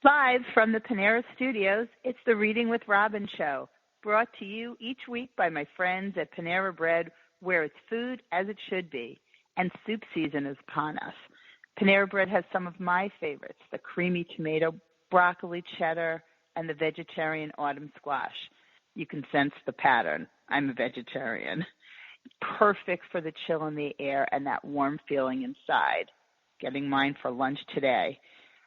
Live from the Panera Studios, it's the Reading with Robin show, brought to you each week by my friends at Panera Bread, where it's food as it should be, and soup season is upon us. Panera Bread has some of my favorites, the creamy tomato, broccoli cheddar, and the vegetarian autumn squash. You can sense the pattern. I'm a vegetarian. Perfect for the chill in the air and that warm feeling inside. Getting mine for lunch today.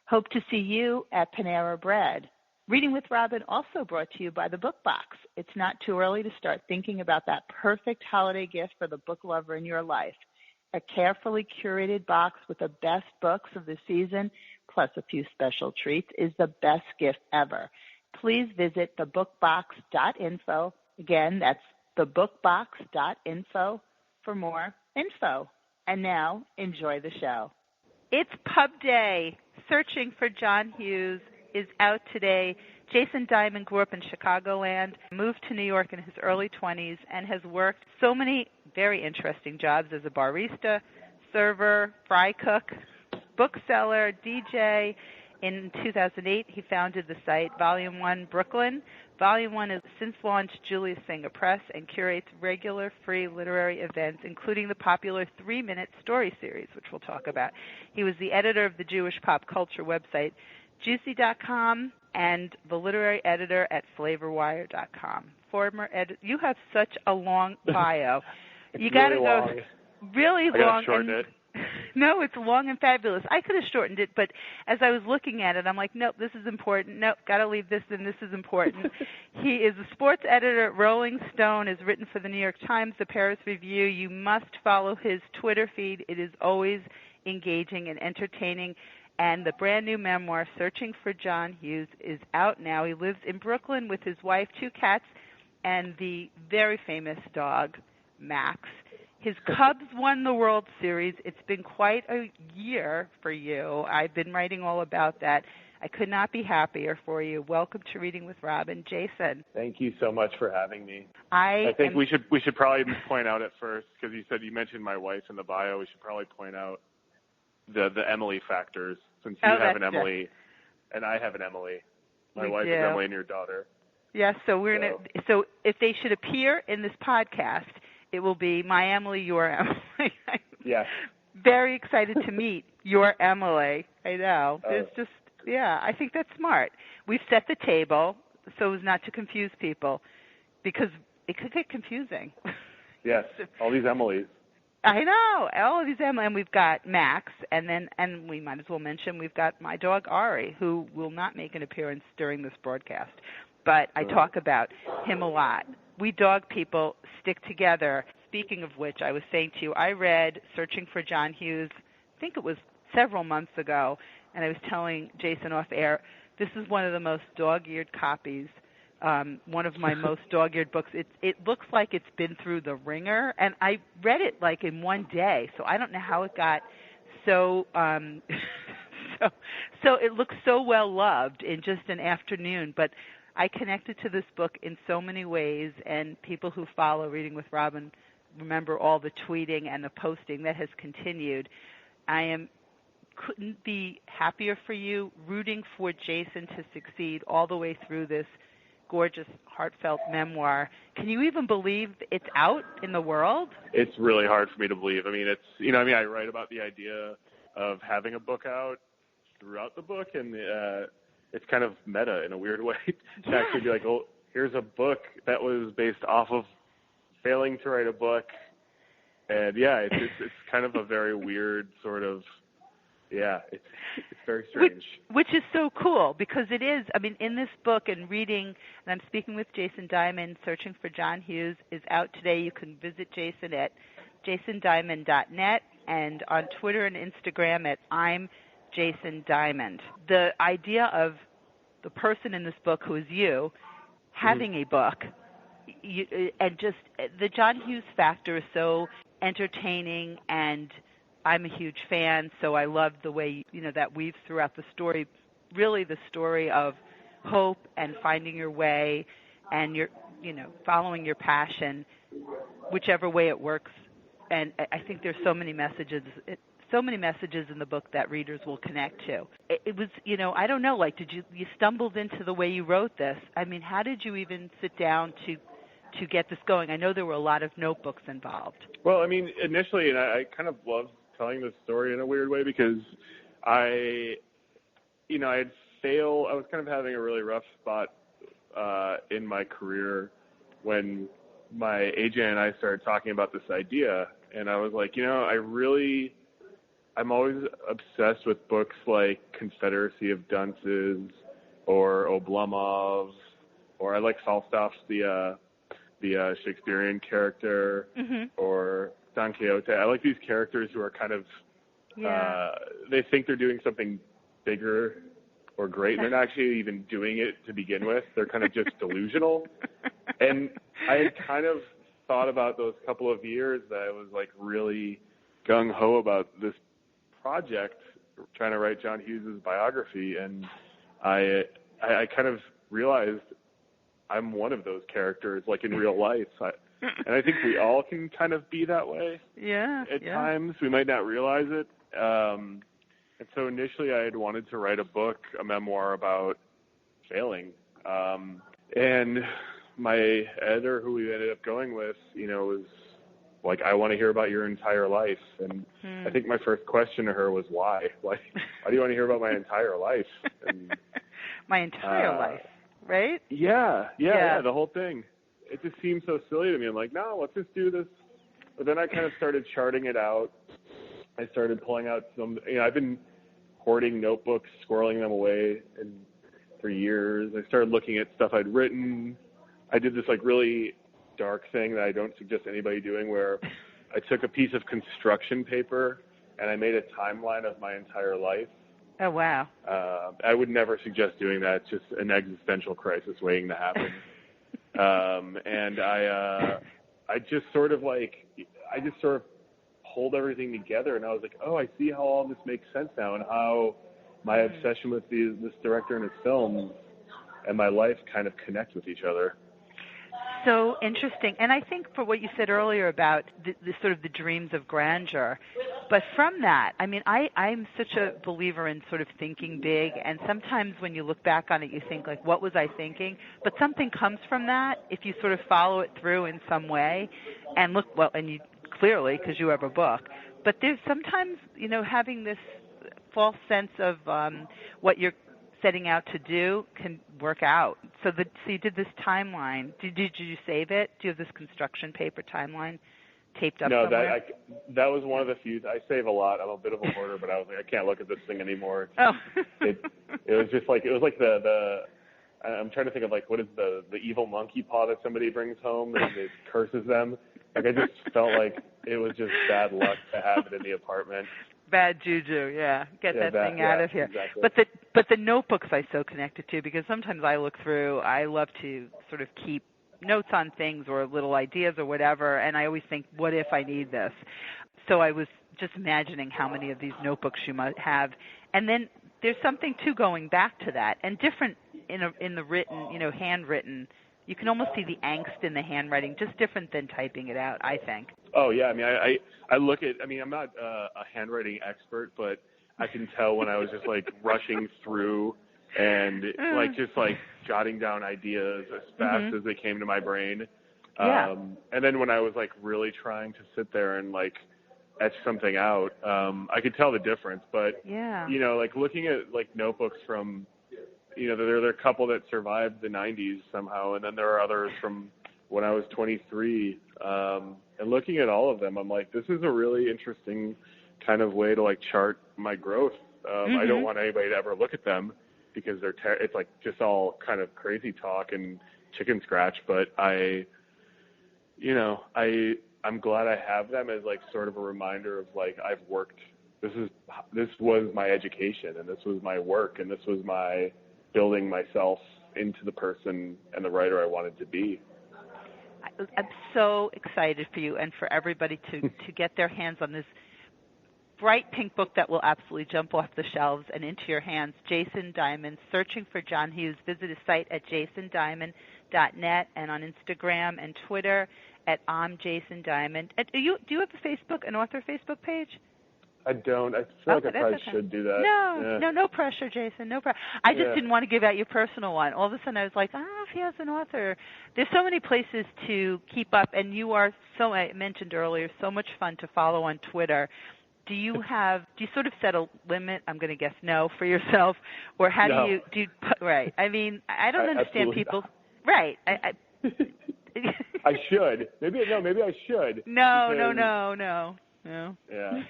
Hope to see you at Panera Bread. Reading with Robin also brought to you by the Book Box. It's not too early to start thinking about that perfect holiday gift for the book lover in your life. A carefully curated box with the best books of the season, plus a few special treats, is the best gift ever. Please visit thebookbox.info. Again, that's thebookbox.info for more info. And now, enjoy the show. It's Pub Day. Searching for John Hughes is out today. Jason Diamond grew up in Chicagoland, moved to New York in his early 20s, and has worked so many very interesting jobs as a barista, server, fry cook, bookseller, DJ. In 2008, he founded the site Volume 1 Brooklyn. Volume 1 has since launched Julius Singer Press and curates regular free literary events, including the popular 3-minute story series, which we'll talk about. He was the editor of the Jewish pop culture website Juicy.com and the literary editor at FlavorWire.com. You have such a long bio. You got to go really long. Shorten it. No, it's long and fabulous. I could have shortened it, but as I was looking at it, I'm like, nope, this is important. Nope, got to leave this in. This is important. He is a sports editor at Rolling Stone, has written for the New York Times, the Paris Review. You must follow his Twitter feed. It is always engaging and entertaining. And the brand new memoir, Searching for John Hughes, is out now. He lives in Brooklyn with his wife, 2 cats, and the very famous dog, Max. His Cubs won the World Series. It's been quite a year for you. I've been writing all about that. I could not be happier for you. Welcome to Reading with Robin. Jason. Thank you so much for having me. I think we should probably point out at first, because you mentioned my wife in the bio, we should probably point out the Emily factors, since you have an Emily and I have an Emily. My wife is Emily and your daughter. Yes, so so if they should appear in this podcast, it will be my Emily, your Emily. Yes. Very excited to meet your Emily. I know. I think that's smart. We've set the table so as not to confuse people, because it could get confusing. Yes, all these Emilys. I know, all of these Emily, and we've got Max, and we might as well mention we've got my dog Ari, who will not make an appearance during this broadcast, but I talk about him a lot. We dog people stick together. Speaking of which, I was saying to you, I read Searching for John Hughes, I think it was several months ago, and I was telling Jason off air, this is one of the most dog-eared copies, one of my most dog-eared books. It looks like it's been through the ringer, and I read it like in one day, so I don't know how it got so so it looks so well loved in just an afternoon, but I connected to this book in so many ways, and people who follow Reading with Robin remember all the tweeting and the posting that has continued. Couldn't be happier for you, rooting for Jason to succeed all the way through this gorgeous, heartfelt memoir. Can you even believe it's out in the world? It's really hard for me to believe. I write about the idea of having a book out throughout the book, and it's kind of meta in a weird way to actually be like, oh, here's a book that was based off of failing to write a book. And it's kind of a very weird sort of, it's very strange. Which is so cool, because it is, in this book and reading, and I'm speaking with Jason Diamond, Searching for John Hughes is out today. You can visit Jason at jasondiamond.net and on Twitter and Instagram at I'm Jason Diamond. The idea of the person in this book, who is you, having a book, and just the John Hughes factor is so entertaining, and I'm a huge fan, so I love the way that weaves throughout the story, really the story of hope and finding your way, and following your passion, whichever way it works. And I think there's so many messages so many messages in the book that readers will connect to. It was, I don't know, like, you stumbled into the way you wrote this. I mean, how did you even sit down to get this going? I know there were a lot of notebooks involved. Well, I mean, initially, and I kind of love telling this story in a weird way because I was kind of having a really rough spot in my career when my agent and I started talking about this idea, and I was like, I'm always obsessed with books like Confederacy of Dunces or Oblomov's, or I like Falstaff's the Shakespearean character, or Don Quixote. I like these characters who are kind of they think they're doing something bigger or great. They're not actually even doing it to begin with. They're kind of just delusional. And I had kind of thought about those couple of years that I was like really gung-ho about this project, trying to write John Hughes' biography. And I kind of realized I'm one of those characters, like in real life. And I think we all can kind of be that way. At times. We might not realize it. And so initially I had wanted to write a memoir about failing. And my editor, who we ended up going with, was like, I want to hear about your entire life. And I think my first question to her was, why? Why do you want to hear about my entire life? And, my entire life, right? Yeah, the whole thing. It just seemed so silly to me. I'm like, no, let's just do this. But then I kind of started charting it out. I started pulling out I've been hoarding notebooks, squirreling them away for years. I started looking at stuff I'd written. I did this like really dark thing that I don't suggest anybody doing, where I took a piece of construction paper and I made a timeline of my entire life. Oh, wow. I would never suggest doing that. It's just an existential crisis waiting to happen. And I just sort of pulled everything together, and I was like, oh, I see how all this makes sense now, and how my obsession with this director and his films and my life kind of connect with each other. So interesting. And I think for what you said earlier about the sort of the dreams of grandeur, but from that, I mean, I'm such a believer in sort of thinking big, and sometimes when you look back on it, you think, like, what was I thinking? But something comes from that if you sort of follow it through in some way and look, well, and you clearly, because you have a book, but there's sometimes, having this false sense of what you're setting out to do can work out. So you did this timeline. Did you save it? Do you have this construction paper timeline taped up somewhere? No, that was one of the few. I save a lot. I'm a bit of a hoarder, but I was like, I can't look at this thing anymore. It was just like, the I'm trying to think of, like, what is the evil monkey paw that somebody brings home and it curses them. Like, I just felt like it was just bad luck to have it in the apartment. Bad juju, Get that thing out of here. Exactly. But the notebooks I so connected to, because sometimes I look through, I love to sort of keep notes on things or little ideas or whatever, and I always think, what if I need this? So I was just imagining how many of these notebooks you might have. And then there's something, too, going back to that, and different in the written, handwritten. You can almost see the angst in the handwriting, just different than typing it out, I think. Oh, yeah. I mean, I look at, I'm not a handwriting expert, but I can tell when I was just, like, rushing through and, just jotting down ideas as fast as they came to my brain. And then when I was, like, really trying to sit there and, like, etch something out, I could tell the difference. But, looking at, like, notebooks from, there are a couple that survived the 90s somehow, and then there are others from when I was 23. And looking at all of them, I'm like, this is a really interesting kind of way to, like, chart my growth. I don't want anybody to ever look at them because it's like just all kind of crazy talk and chicken scratch. But I'm glad I have them as, like, sort of a reminder of, like, I've worked. This was my education, and this was my work, and this was my building myself into the person and the writer I wanted to be. I'm so excited for you and for everybody to get their hands on this bright pink book that will absolutely jump off the shelves and into your hands. Jason Diamond, Searching for John Hughes. Visit his site at jasondiamond.net and on Instagram and Twitter at I'm Jason Diamond. Do you have a Facebook, an author Facebook page? I don't. I feel like I probably should do that. No pressure, Jason. No pressure. I just didn't want to give out your personal one. All of a sudden, I was like, I don't know if he has an author. There's so many places to keep up, and you are I mentioned earlier, so much fun to follow on Twitter. Do you sort of set a limit? I'm going to guess no for yourself, or how do you right? I mean, I don't understand people. Not. Right. I should. Maybe I should. No. Yeah.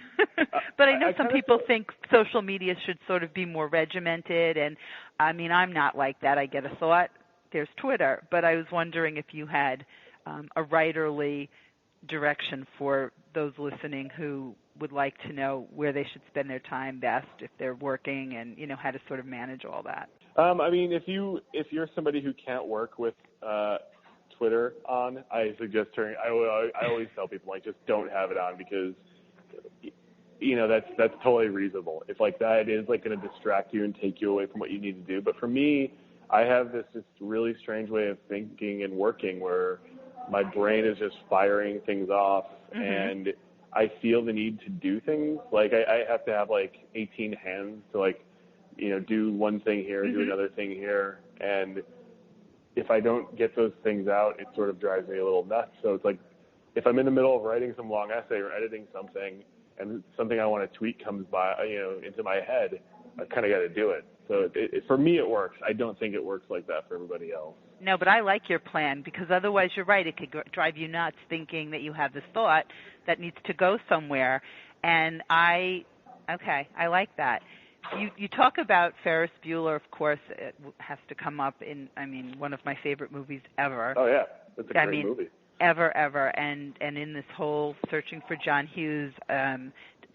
But I know some people think social media should sort of be more regimented, and I mean, I'm not like that. I get a thought. There's Twitter, but I was wondering if you had a writerly direction for those listening who would like to know where they should spend their time best if they're working, and how to sort of manage all that. I mean, if you're somebody who can't work with Twitter on, I suggest turning. I always tell people, like, just don't have it on, because that's totally reasonable. If like that is like going to distract you and take you away from what you need to do. But for me, I have this just really strange way of thinking and working where my brain is just firing things off, and I feel the need to do things. Like I have to have like 18 hands to like, do one thing here, do another thing here. And if I don't get those things out, it sort of drives me a little nuts. So it's like, if I'm in the middle of writing some long essay or editing something, and something I want to tweet comes by, into my head, I kind of got to do it. So for me, it works. I don't think it works like that for everybody else. No, but I like your plan, because otherwise you're right. It could drive you nuts thinking that you have this thought that needs to go somewhere. And I like that. You talk about Ferris Bueller, of course. It has to come up in, one of my favorite movies ever. Oh, yeah. That's a great movie. Ever. And in this whole searching for John Hughes,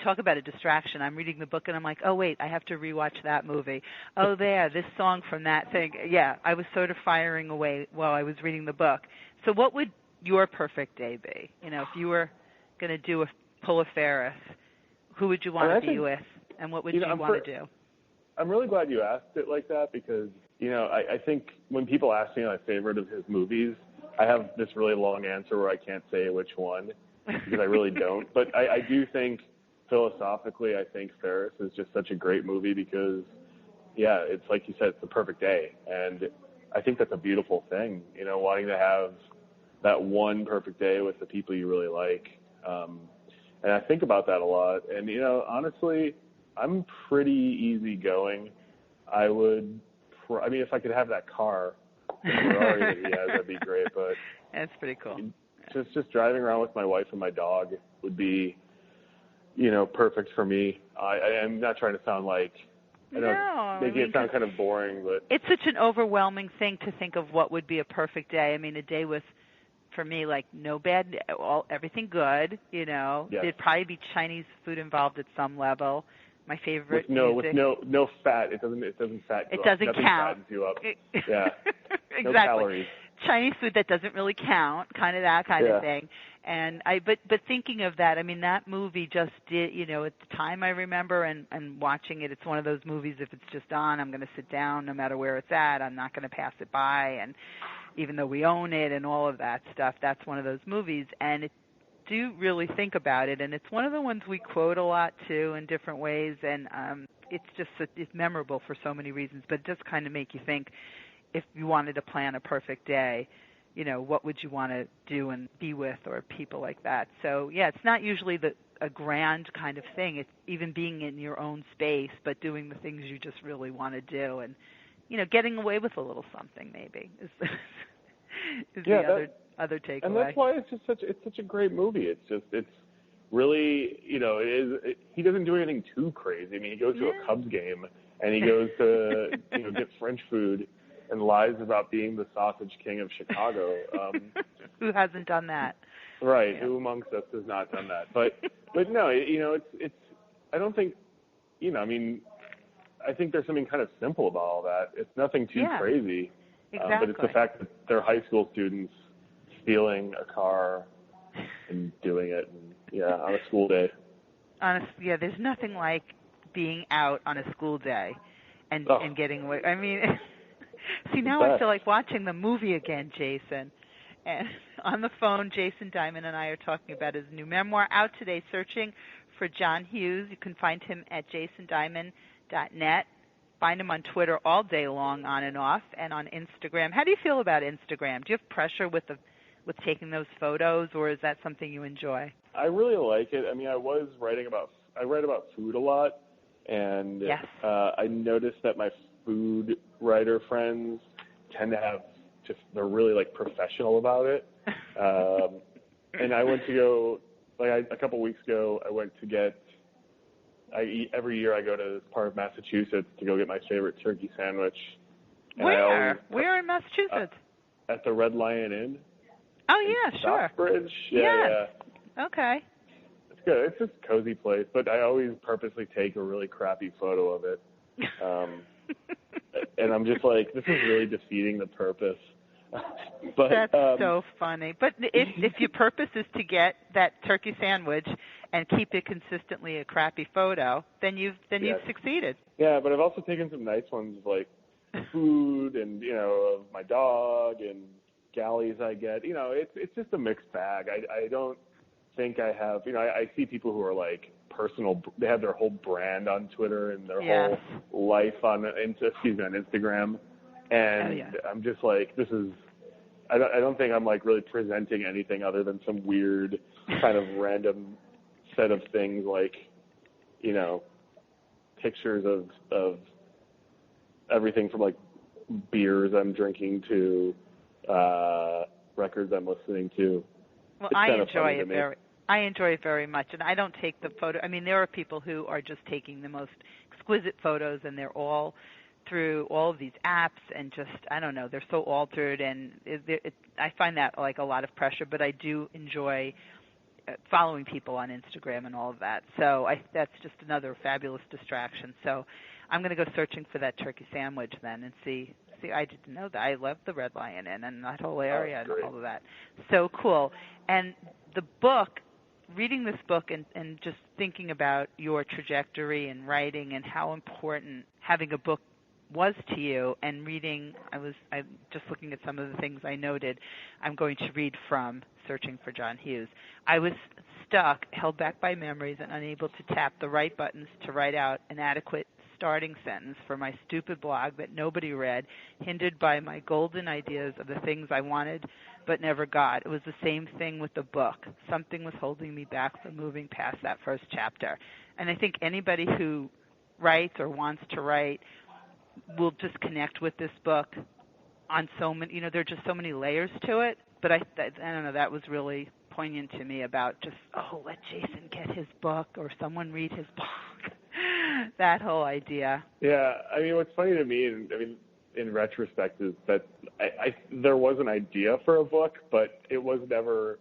talk about a distraction. I'm reading the book and I'm like, oh, wait, I have to rewatch that movie. Oh, this song from that thing. Yeah, I was sort of firing away while I was reading the book. So what would your perfect day be? If you were going to pull a Ferris, who would you want to be with? And what would you want to do? I'm really glad you asked it like that, because, I think when people ask me my favorite of his movies, I have this really long answer where I can't say which one, because I really don't. But I do think, philosophically, I think Ferris is just such a great movie because, it's like you said, it's the perfect day. And I think that's a beautiful thing, wanting to have that one perfect day with the people you really like. And I think about that a lot. And, honestly, I'm pretty easygoing. I would, if I could have that car, the Ferrari that he has, that'd be great. But that's pretty cool. Just driving around with my wife and my dog would be, perfect for me. I'm not trying to sound like, making it sound kind of boring, but it's such an overwhelming thing to think of what would be a perfect day. A day with, for me, like no bad, everything good. Yes. There'd probably be Chinese food involved at some level. My favorite with no fat. It doesn't fat you up. It doesn't Nothing count. Fattens you up. Yeah. Exactly. No calories. Chinese food that doesn't really count, kind of that kind of thing. And but thinking of that, that movie just did, at the time I remember and watching it, it's one of those movies, if it's just on, I'm going to sit down no matter where it's at. I'm not going to pass it by. And even though we own it and all of that stuff, that's one of those movies. And do really think about it, and it's one of the ones we quote a lot too in different ways, and it's memorable for so many reasons, but it does kind of make you think, if you wanted to plan a perfect day, what would you want to do and be with, or people like that. So it's not usually a grand kind of thing. It's even being in your own space, but doing the things you just really want to do, and getting away with a little something maybe is the other takeaway. And that's why it's such a great movie. It's really, he doesn't do anything too crazy. He goes to a Cubs game and he goes to get French food and lies about being the sausage king of Chicago. Who hasn't done that? Right. Yeah. Who amongst us has not done that? But no, it's I don't think, I think there's something kind of simple about all that. It's nothing too crazy. Exactly. But it's the fact that they're high school students stealing a car and doing it, on a school day. There's nothing like being out on a school day and getting away. See, now I feel like watching the movie again, Jason. And on the phone, Jason Diamond and I are talking about his new memoir, out today, Searching for John Hughes. You can find him at jasondiamond.net. Find him on Twitter all day long, on and off, and on Instagram. How do you feel about Instagram? Do you have pressure with taking those photos, or is that something you enjoy? I really like it. I mean, I write about food a lot, and yes. I noticed that my food writer friends tend to have they're really like professional about it. And I went to go, a couple weeks ago, every year I go to this part of Massachusetts to go get my favorite turkey sandwich. And Where? Where in Massachusetts? At the Red Lion Inn. Oh, yeah, sure. Stockbridge. Yeah. Okay. It's good. It's just a cozy place, but I always purposely take a really crappy photo of it. And I'm just like, this is really defeating the purpose. But that's so funny. But if your purpose is to get that turkey sandwich and keep it consistently a crappy photo, then you've succeeded. Yeah, but I've also taken some nice ones of like food and of my dog and galleys I get. It's just a mixed bag. I don't think I have. I see people who are like personal. They have their whole brand on Twitter and their whole life on Instagram. And I'm just like, this is. I don't think I'm like really presenting anything other than some weird kind of random set of things, like pictures of everything from like beers I'm drinking to records I'm listening to. Well, I enjoy it very much, and I don't take the photo. I mean, there are people who are just taking the most exquisite photos, and they're all through all of these apps, and just, I don't know, they're so altered, and I find that like a lot of pressure, but I do enjoy following people on Instagram and all of that. So that's just another fabulous distraction. So I'm going to go searching for that turkey sandwich then and see. I didn't know that. I love the Red Lion Inn and that whole area and all of that. So cool. And the book, reading this book and just thinking about your trajectory in writing and how important having a book was to you, and reading, I'm just looking at some of the things I noted. I'm going to read from Searching for John Hughes. I was stuck, held back by memories, and unable to tap the right buttons to write out an adequate starting sentence for my stupid blog that nobody read, hindered by my golden ideas of the things I wanted but never got. It was the same thing with the book. Something was holding me back from moving past that first chapter. And I think anybody who writes or wants to write will just connect with this book on so many, there are just so many layers to it. But I don't know, that was really poignant to me about just, let Jason get his book or someone read his book. That whole idea. Yeah, I mean, what's funny to me, in retrospect, is that there was an idea for a book, but it was never,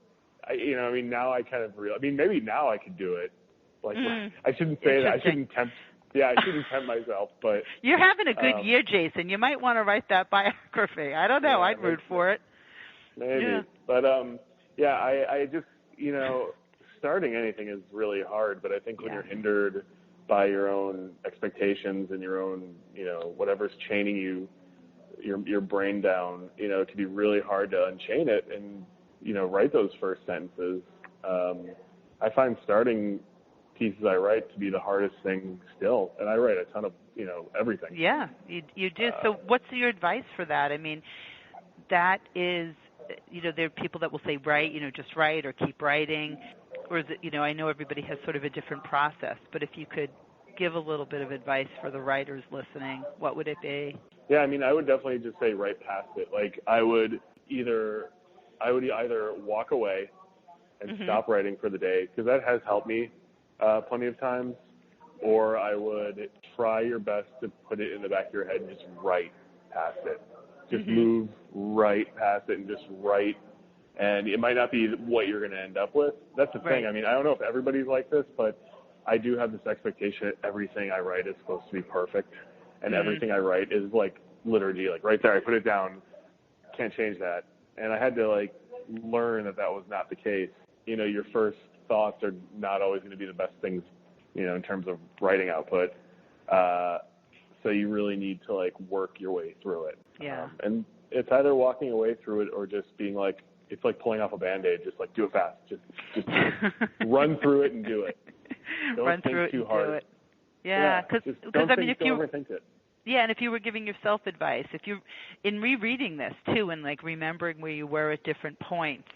now I kind of maybe now I could do it. Like, I shouldn't say that. I shouldn't tempt myself, but you're having a good year, Jason. You might want to write that biography. I don't know. Yeah, I'd root for it. Maybe, but I just starting anything is really hard. But I think when you're hindered by your own expectations and your own whatever's chaining your brain down, it can be really hard to unchain it and write those first sentences. I find starting pieces I write to be the hardest thing still, and I write a ton of everything. Yeah, you do. So what's your advice for that? I mean, that is, there are people that will say write, just write or keep writing, or is it, I know everybody has sort of a different process, but if you could give a little bit of advice for the writers listening, what would it be? Yeah, I would definitely just say write past it. Like I would either walk away and stop writing for the day, because that has helped me plenty of times, or I would try your best to put it in the back of your head and just write past it. Just move right past it and just write. And it might not be what you're going to end up with. That's the thing. I don't know if everybody's like this, but I do have this expectation that everything I write is supposed to be perfect. And everything I write is like liturgy, like right there, I put it down, can't change that. And I had to learn that was not the case. Your first thoughts are not always going to be the best things, in terms of writing output. So you really need to work your way through it. Yeah. And it's either walking away through it or just being it's like pulling off a Band-Aid, just do it fast. Just run through it and do it. Don't run think through it too and hard. do it. Yeah, because I mean, if you overthink it. Yeah, and if you were giving yourself advice, if you, in rereading this too, and like remembering where you were at different points,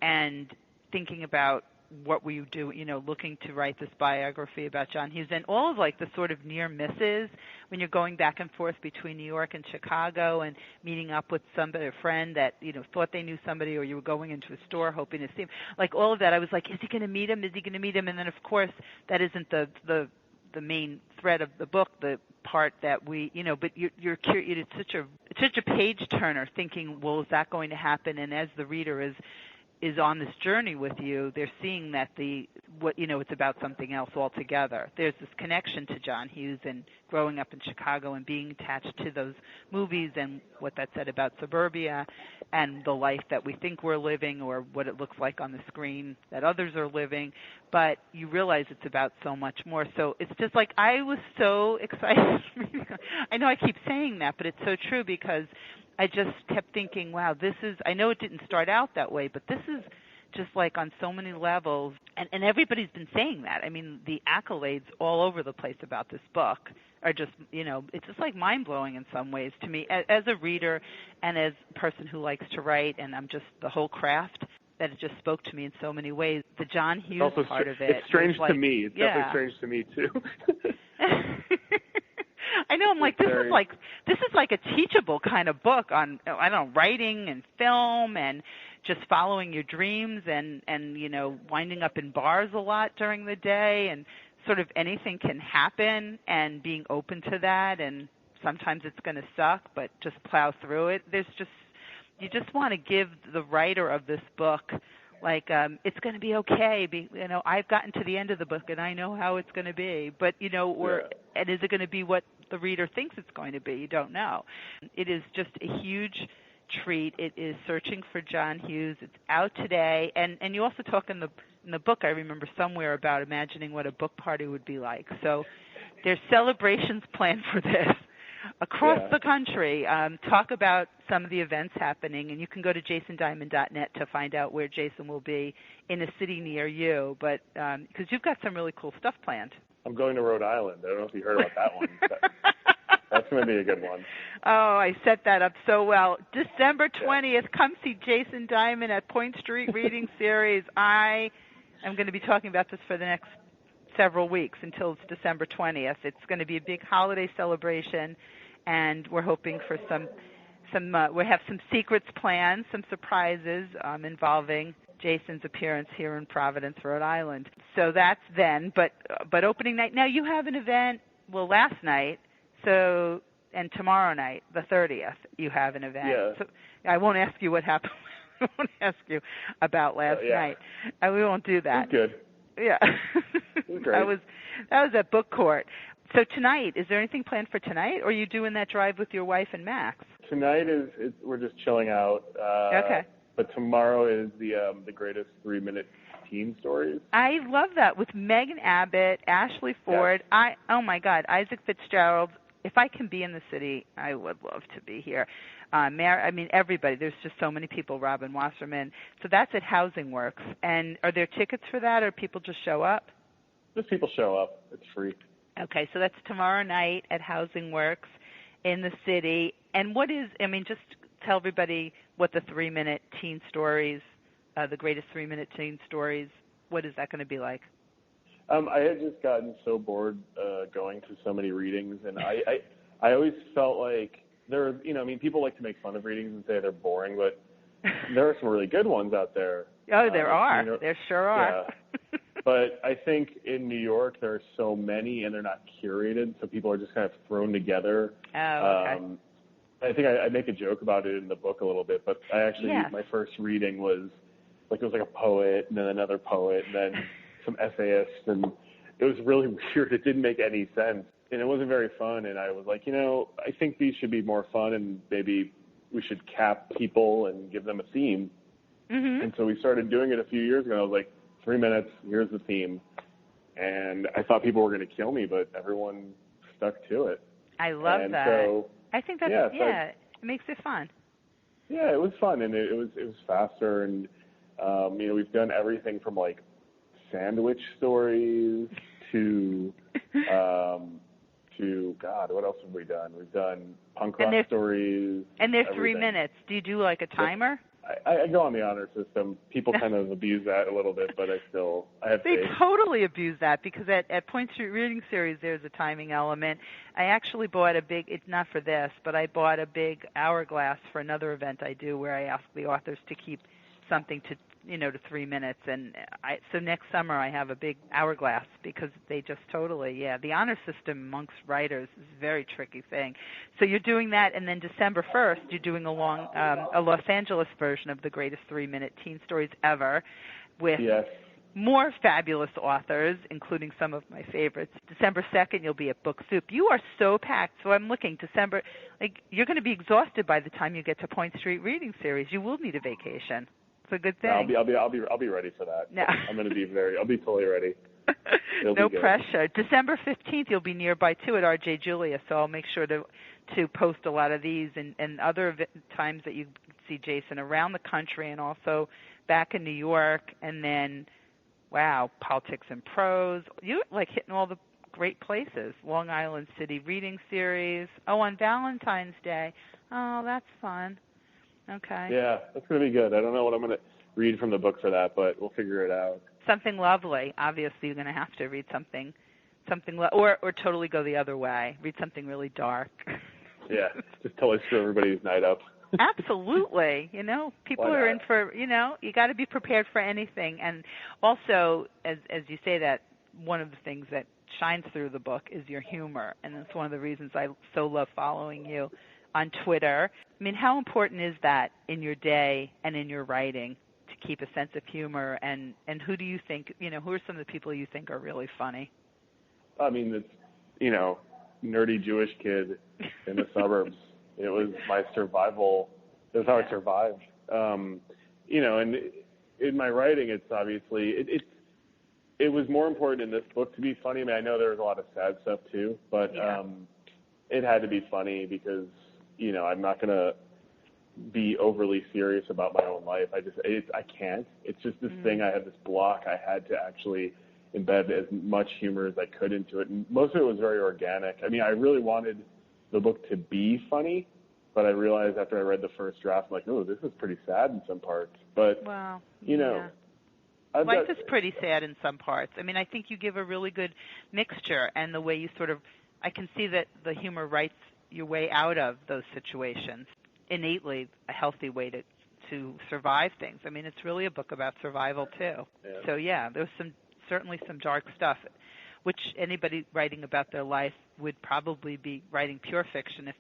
and thinking about what were you doing, looking to write this biography about John Hughes, and all of like the sort of near misses when you're going back and forth between New York and Chicago, and meeting up with somebody, a friend that thought they knew somebody, or you were going into a store hoping to see him, like all of that. I was like, is he going to meet him? Is he going to meet him? And then of course that isn't the main thread of the book, the part that we, but you're curious. It's such a page turner, thinking, well, is that going to happen? And as the reader is on this journey with you, they're seeing that it's about something else altogether. There's this connection to John Hughes and growing up in Chicago and being attached to those movies and what that said about suburbia and the life that we think we're living, or what it looks like on the screen that others are living. But you realize it's about so much more. So it's just like, I was so excited. I know I keep saying that, but it's so true, because I just kept thinking, wow, I know it didn't start out that way, but this is just like on so many levels. And everybody's been saying that. I mean, the accolades all over the place about this book are just, it's just like mind-blowing in some ways to me as a reader and as a person who likes to write, and I'm just the whole craft, that it just spoke to me in so many ways. The John Hughes part of it. It's strange to me. It's definitely strange to me, too. I know. I'm like, this is like a teachable kind of book on, writing and film and just following your dreams and winding up in bars a lot during the day, and sort of anything can happen, and being open to that. And sometimes it's going to suck, but just plow through it. You just want to give the writer of this book, like, it's going to be okay. I've gotten to the end of the book and I know how it's going to be. But, and is it going to be what the reader thinks it's going to be? You don't know. It is just a huge treat. It is Searching for John Hughes. It's out today. And you also talk in the book, I remember somewhere, about imagining what a book party would be like. So there's celebrations planned for this across the country. Talk about some of the events happening, and you can go to jasondiamond.net to find out where Jason will be in a city near you. But because you've got some really cool stuff planned. I'm going to Rhode Island. I don't know if you heard about that one. That's going to be a good one. Oh, I set that up so well. December 20th, come see Jason Diamond at Point Street Reading Series. I am going to be talking about this for the next several weeks until it's December 20th. It's going to be a big holiday celebration, and we're hoping for we have some secrets planned, some surprises involving Jason's appearance here in Providence, Rhode Island. So that's then, but opening night. Now you have an event, last night, and tomorrow night, the 30th, you have an event. Yeah. So I won't ask you what happened. I won't ask you about last night. We won't do that. It was good. Yeah. Great. That was at Book Court. So tonight, is there anything planned for tonight, or are you doing that drive with your wife and Max? Tonight we're just chilling out. Okay. But tomorrow is the greatest 3-minute teen stories. I love that, with Megan Abbott, Ashley Ford. Yes. Oh my God, Isaac Fitzgerald. If I can be in the city, I would love to be here. Everybody. There's just so many people. Robin Wasserman. So that's at Housing Works. And are there tickets for that, or people just show up? Just people show up. It's free. Okay, so that's tomorrow night at Housing Works in the city. And just tell everybody what the 3-minute teen stories, the greatest 3-minute teen stories, what is that going to be like? I had just gotten so bored going to so many readings, and I always felt like people like to make fun of readings and say they're boring, but there are some really good ones out there. Oh, there are. There sure are. Yeah. But I think in New York there are so many, and they're not curated, so people are just kind of thrown together. Oh, okay. I think I make a joke about it in the book a little bit, but I actually, my first reading was like a poet, and then another poet, and then some essayists, and it was really weird. It didn't make any sense, and it wasn't very fun, and I was like, I think these should be more fun, and maybe we should cap people and give them a theme. Mm-hmm. And so we started doing it a few years ago, and I was like, 3 minutes, here's the theme. And I thought people were going to kill me, but everyone stuck to it. I love that. So, I think that's, it makes it fun. Yeah, it was fun, and it was faster, and, we've done everything from, like, sandwich stories to God, what else have we done? We've done punk rock stories. And they're everything. 3 minutes. Do you do like a timer? I go on the honor system. People kind of abuse that a little bit, but I have They faith. totally abuse that because at Point Street Reading Series there's a timing element. I actually bought it's not for this, but I bought a big hourglass for another event I do where I ask the authors to keep something to 3 minutes, and so next summer I have a big hourglass because they just the honor system amongst writers is a very tricky thing. So you're doing that, and then December 1st you're doing a Los Angeles version of the greatest 3-minute teen stories ever with more fabulous authors, including some of my favorites. December 2nd you'll be at Book Soup. You are so packed, so I'm looking December, you're going to be exhausted by the time you get to Point Street Reading Series. You will need a vacation. It's a good thing. I'll be ready for that. No. I'm going to be I'll be totally ready. No pressure. December 15th, you'll be nearby too at RJ Julia, so I'll make sure to post a lot of these and other times that you see Jason around the country and also back in New York, and then Politics and Prose. You're hitting all the great places. Long Island City Reading Series. Oh, on Valentine's Day. Oh, that's fun. Okay. Yeah, that's going to be good. I don't know what I'm going to read from the book for that, but we'll figure it out. Something lovely. Obviously, you're going to have to read something or totally go the other way. Read something really dark. Yeah, just totally screw everybody's night up. Absolutely. People are in for, you got to be prepared for anything. And also, as you say that, one of the things that shines through the book is your humor, and it's one of the reasons I so love following you on Twitter. I mean, how important is that in your day and in your writing to keep a sense of humor? And who do you think, who are some of the people you think are really funny? I mean, it's, nerdy Jewish kid in the suburbs. It was my survival. It was how I survived. And in my writing, it's obviously, it was more important in this book to be funny. I mean, I know there was a lot of sad stuff too, but it had to be funny because, I'm not going to be overly serious about my own life. I can't. It's just this thing. I had this block. I had to actually embed as much humor as I could into it. And most of it was very organic. I mean, I really wanted the book to be funny, but I realized after I read the first draft, I'm like, oh, this is pretty sad in some parts. But, life is pretty sad in some parts. I mean, I think you give a really good mixture, and the way you I can see that the humor writes your way out of those situations. Innately a healthy way to survive things. I mean, it's really a book about survival too. Yeah. So there's certainly some dark stuff, which anybody writing about their life would probably be writing pure fiction if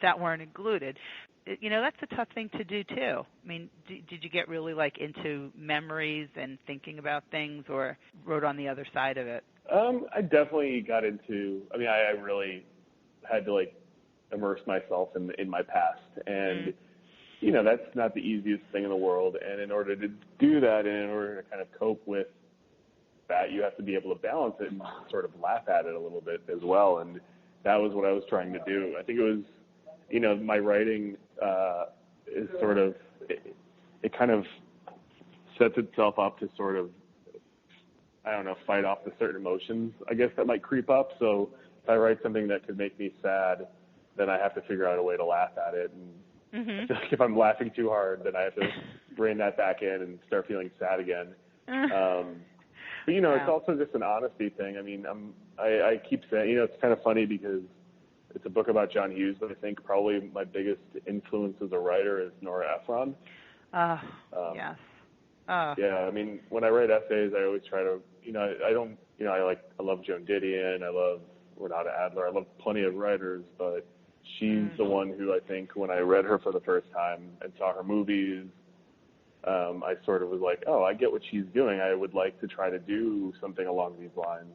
that weren't included. That's a tough thing to do too. I mean, did you get really into memories and thinking about things, or wrote on the other side of it? I definitely got into. I mean, I really had to immerse myself in my past, and that's not the easiest thing in the world. And in order to do that, and in order to kind of cope with that, you have to be able to balance it and sort of laugh at it a little bit as well. And that was what I was trying to do. I think it was, my writing is sort of, it kind of sets itself up to sort of, I don't know, fight off the certain emotions, I guess, that might creep up. So if I write something that could make me sad, then I have to figure out a way to laugh at it. And I feel like if I'm laughing too hard, then I have to rein that back in and start feeling sad again. But, it's also just an honesty thing. I mean, I keep saying, it's kind of funny because it's a book about John Hughes, but I think probably my biggest influence as a writer is Nora Ephron. Yes. Yeah, I mean, when I write essays, I always try to, I love Joan Didion, I love Renata Adler, I love plenty of writers, but she's the one who I think when I read her for the first time and saw her movies, I sort of was like, oh, I get what she's doing. I would like to try to do something along these lines.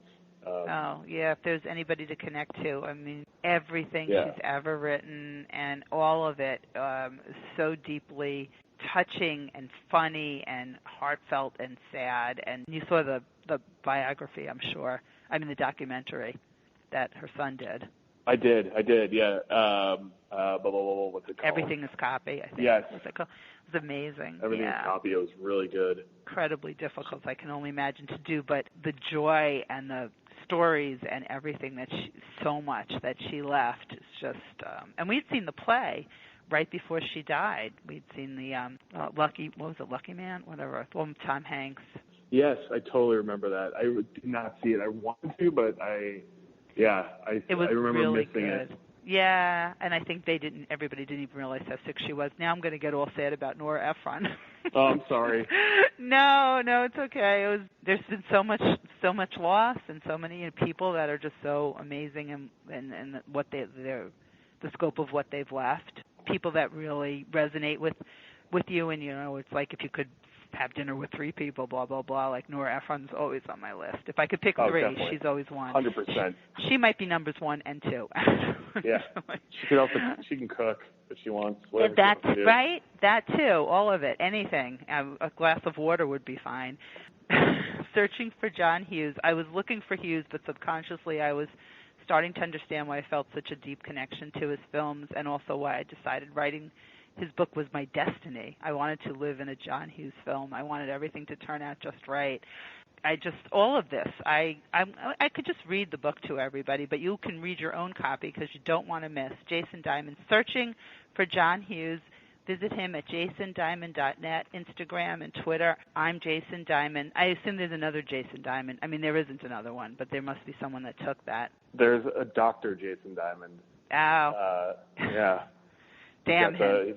If there's anybody to connect to, I mean, everything she's ever written and all of it is so deeply touching and funny and heartfelt and sad. And you saw the biography, I'm sure. I mean, the documentary that her son did. I did, yeah. What's it called? Everything is Copy, I think. Yes. It was amazing. Everything is Copy. It was really good. Incredibly difficult, I can only imagine, to do, but the joy and the stories and everything so much that she left. It's just, and we'd seen the play right before she died. We'd seen the Lucky Man? Whatever, the one with Tom Hanks. Yes, I totally remember that. I did not see it. I wanted to, but I remember really missing good. it. Yeah, and I think everybody didn't even realize how sick she was. Now I'm going to get all sad about Nora Ephron. Oh, I'm sorry. No, it's okay. There's been so much loss, and so many people that are just so amazing, and what the scope of what they've left. People that really resonate with you, and it's like if you could have dinner with 3 people, blah blah blah. Like Nora Ephron's always on my list. If I could pick 3, definitely. she's always one. 100%. She might be numbers 1 and 2. Yeah, she can cook if she wants. That's right. That too. All of it. Anything. A glass of water would be fine. Searching for John Hughes. I was looking for Hughes, but subconsciously I was starting to understand why I felt such a deep connection to his films, and also why I decided writing his book was my destiny. I wanted to live in a John Hughes film. I wanted everything to turn out just right. All of this, I could just read the book to everybody, but you can read your own copy because you don't want to miss Jason Diamond. Searching for John Hughes. Visit him at jasondiamond.net, Instagram, and Twitter. I'm Jason Diamond. I assume there's another Jason Diamond. I mean, there isn't another one, but there must be someone that took that. There's a Dr. Jason Diamond. Oh. Yeah. Damn him.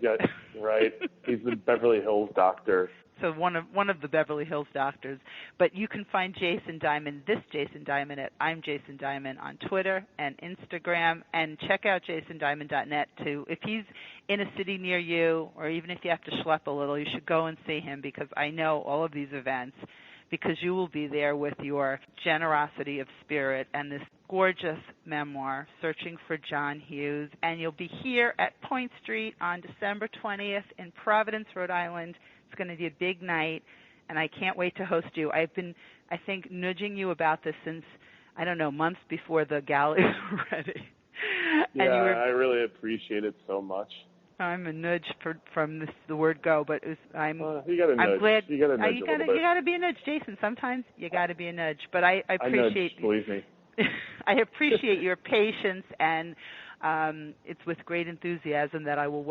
Right. He's the Beverly Hills doctor. So one of the Beverly Hills doctors. But you can find Jason Diamond, this Jason Diamond, at I'm Jason Diamond on Twitter and Instagram. And check out jasondiamond.net too. If he's in a city near you, or even if you have to schlep a little, you should go and see him, because I know all of these events, because you will be there with your generosity of spirit and this gorgeous memoir, Searching for John Hughes. And you'll be here at Point Street on December 20th in Providence, Rhode Island. It's going to be a big night, and I can't wait to host you. I've been, I think, nudging you about this since, I don't know, months before the gala is ready. Yeah, I really appreciate it so much. I'm a nudge from the word go, but you got to nudge. I'm glad you got to nudge a little bit. You got to be a nudge, Jason. Sometimes you got to be a nudge. But I appreciate. I nudge, believe me. I appreciate your patience, and it's with great enthusiasm that I will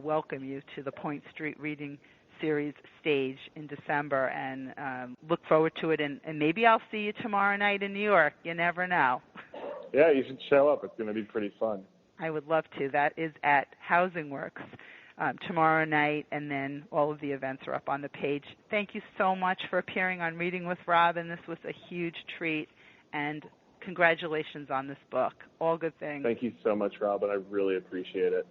welcome you to the Point Street Reading Series stage in December, and look forward to it. And maybe I'll see you tomorrow night in New York. You never know. Yeah, you should show up. It's going to be pretty fun. I would love to. That is at Housing Works tomorrow night, and then all of the events are up on the page. Thank you so much for appearing on Reading with Rob, and this was a huge treat, and congratulations on this book. All good things. Thank you so much, Rob, and I really appreciate it.